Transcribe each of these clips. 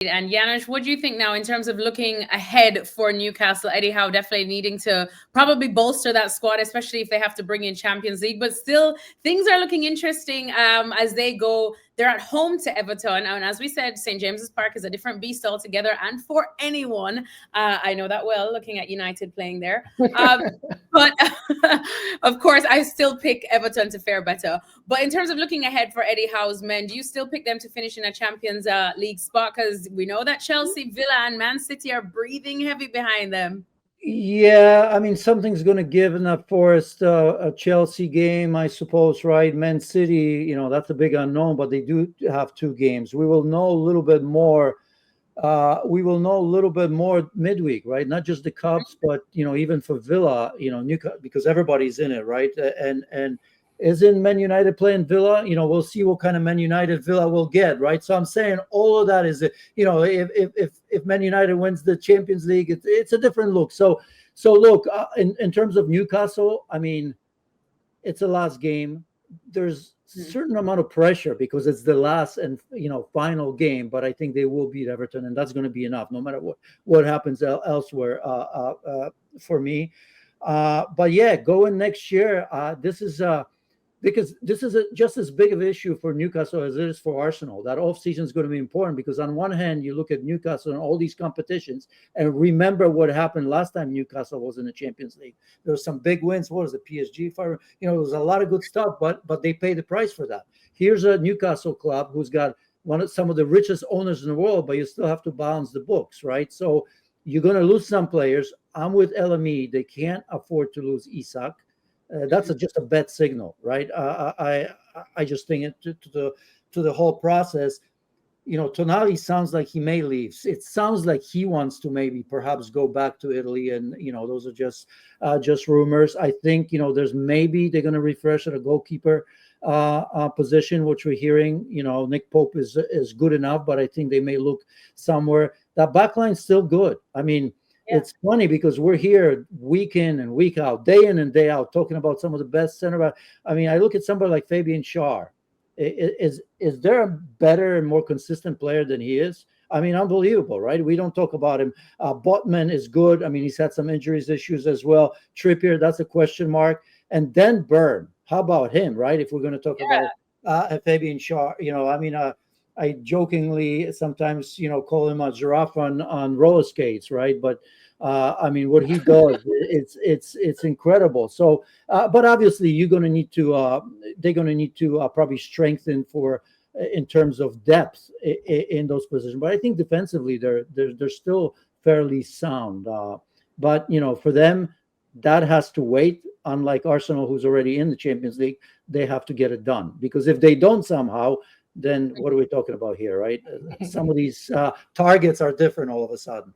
And Janusz, what do you think now in terms of looking ahead for Newcastle? Eddie Howe definitely needing to probably bolster that squad, especially if they have to bring in Champions League. But still, things are looking interesting as they go. They're at home to Everton. And as we said, St. James's Park is a different beast altogether. And for anyone, I know that well, looking at United playing there. But of course, I still pick Everton to fare better. But in terms of looking ahead for Eddie Howe's men, do you still pick them to finish in a Champions League spot? Because we know that Chelsea, Villa, and Man City are breathing heavy behind them. Yeah, I mean, something's going to give in that Forest a Chelsea game, I suppose, right? Man City, that's a big unknown, but they do have 2 games. We will know a little bit more. Midweek, right? Not just the Cubs, but even for Villa, Newcastle, because everybody's in it, right? And isn't Man United playing Villa? We'll see what kind of Man United Villa will get, right? So I'm saying all of that is, if Man United wins the Champions League, it's a different look. So look, in terms of Newcastle, I mean, it's a last game. There's a certain amount of pressure because it's the last and final game, but I think they will beat Everton, and that's going to be enough, no matter what happens elsewhere for me. But yeah, going next year, this is because this is just as big of an issue for Newcastle as it is for Arsenal. That off-season is going to be important because on one hand, you look at Newcastle and all these competitions and remember what happened last time Newcastle was in the Champions League. There were some big wins. What was it, PSG? There was a lot of good stuff, but they paid the price for that. Here's a Newcastle club who's got some of the richest owners in the world, but you still have to balance the books, right? So you're going to lose some players. I'm with LME. They can't afford to lose Isak. That's just a bad signal, right? I just think to the whole process, Tonali sounds like he may leave. It sounds like he wants to maybe perhaps go back to Italy, and those are just rumors. I think there's maybe they're going to refresh at a goalkeeper position, which we're hearing. Nick Pope is good enough, but I think they may look somewhere. That backline's still good. I mean. Yeah. It's funny because we're here week in and week out, day in and day out, talking about some of the best center back. I mean, I look at somebody like Fabian Schär. Is there a better and more consistent player than he is? I mean, unbelievable, right? We don't talk about him. Botman is good. I mean, he's had some injuries issues as well. Trippier, that's a question mark. And then Burn. How about him, right? If we're going to talk about Fabian Schär, I mean, I jokingly sometimes, call him a giraffe on roller skates, right? But I mean, what he does, it's incredible. So, but obviously, they're going to need to probably strengthen in terms of depth in those positions. But I think defensively, they're still fairly sound. But for them, that has to wait. Unlike Arsenal, who's already in the Champions League, they have to get it done, because if they don't somehow, then what are we talking about here, right? Some of these targets are different all of a sudden.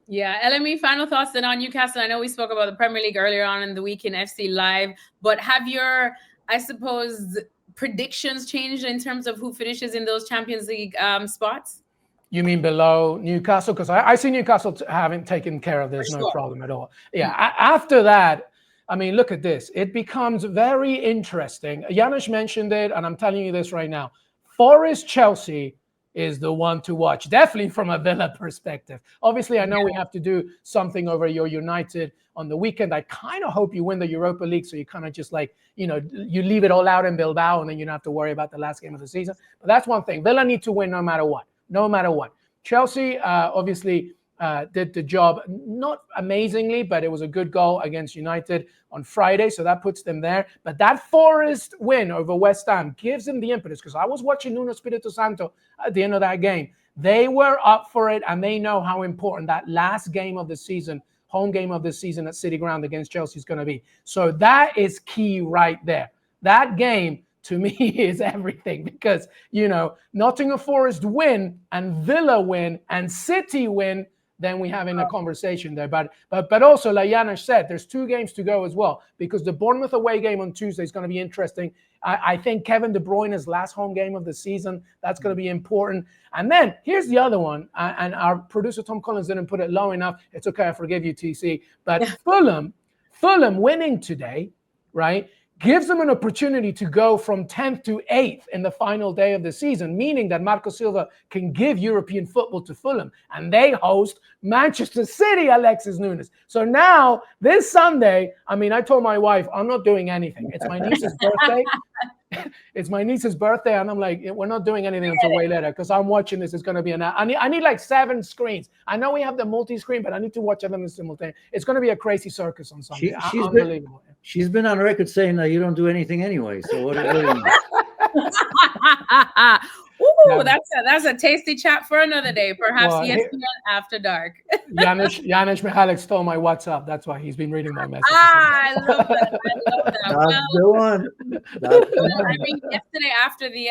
Yeah, LME, final thoughts then on Newcastle. I know we spoke about the Premier League earlier on in the week in FC Live, but have your, I suppose, predictions changed in terms of who finishes in those Champions League spots? You mean below Newcastle? Because I see Newcastle having taken care of this, no problem at all. Yeah, after that, I mean, look at this. It becomes very interesting. Janusz mentioned it, and I'm telling you this right now. Forest Chelsea is the one to watch, definitely from a Villa perspective. Obviously, I know we have to do something over your United on the weekend. I kind of hope you win the Europa League, so you kind of just you leave it all out in Bilbao, and then you don't have to worry about the last game of the season. But that's one thing. Villa need to win no matter what. No matter what. Chelsea, obviously, did the job, not amazingly, but it was a good goal against United on Friday, so that puts them there. But that Forest win over West Ham gives them the impetus, because I was watching Nuno Espirito Santo at the end of that game. They were up for it, and they know how important that last game of the season, home game of the season at City Ground against Chelsea is going to be. So that is key right there. That game, to me, is everything, because, Nottingham Forest win and Villa win and City win, then we having a conversation there. But also, like Janusz said, there's 2 games to go as well, because the Bournemouth away game on Tuesday is going to be interesting. I think Kevin De Bruyne's last home game of the season, that's going to be important. And then here's the other one, and our producer Tom Collins didn't put it low enough. It's okay, I forgive you, TC. But Fulham winning today, right, gives them an opportunity to go from 10th to 8th in the final day of the season, meaning that Marco Silva can give European football to Fulham. And they host Manchester City, Alexis Nunes. So now, this Sunday, I mean, I told my wife, I'm not doing anything. It's my niece's birthday. It's my niece's birthday, and I'm like, we're not doing anything until way later because I'm watching this. It's going to be I need like 7 screens. I know we have the multi-screen, but I need to watch them simultaneously. It's going to be a crazy circus on Sunday. Unbelievable. She's been on record saying that you don't do anything anyway. So what is it? Ooh, that's a tasty chat for another day. Perhaps ESPN After Dark. Janusz Michallik stole my WhatsApp. That's why he's been reading my messages. I love that. That's the one. I mean, yesterday after the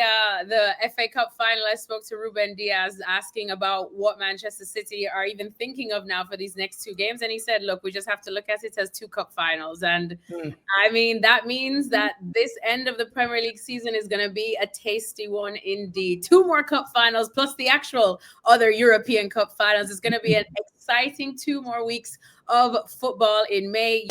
FA Cup final, I spoke to Ruben Diaz asking about what Manchester City are even thinking of now for these next 2 games. And he said, look, we just have to look at it as 2 cup finals. And I mean, that means that this end of the Premier League season is going to be a tasty one indeed. 2 more cup finals plus the actual other European Cup finals. It's going to be an exciting 2 more weeks of football in May.